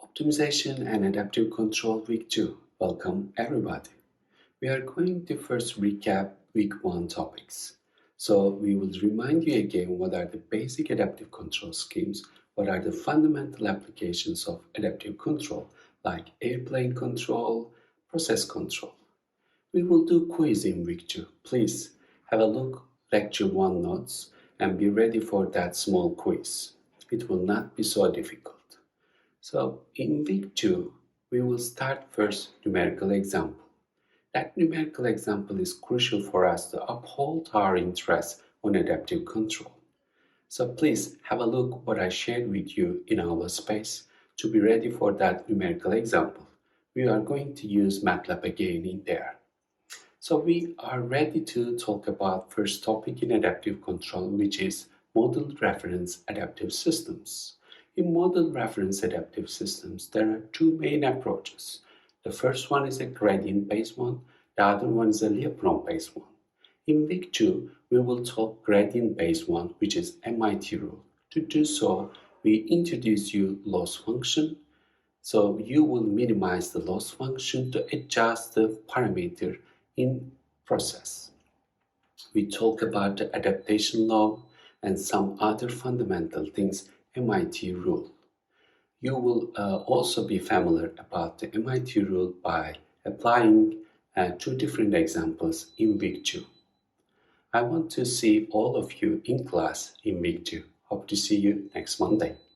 Optimization and Adaptive Control Week 2. Welcome everybody. We are going to first recap Week 1 topics. So we will remind you again what are the basic adaptive control schemes, what are the fundamental applications of adaptive control like airplane control, process control. We will do quiz in Week 2. Please have a look Lecture 1 notes and be ready for that small quiz. It will not be so difficult. So in week 2, we will start first numerical example. That numerical example is crucial for us to uphold our interest on adaptive control. So please have a look what I shared with you in our space to be ready for that numerical example. We are going to use MATLAB again in there. So we are ready to talk about first topic in adaptive control, which is model reference adaptive systems. In model reference adaptive systems, there are two main approaches. The first one is a gradient-based one, the other one is a Lyapunov-based one. In week 2, we will talk gradient-based one, which is MIT rule. To do so, we introduce you loss function. So you will minimize the loss function to adjust the parameter in process. We talk about the adaptation law and some other fundamental things, MIT rule. You will also be familiar about the MIT rule by applying two different examples in week 2. I want to see all of you in class in week 2. Hope to see you next Monday.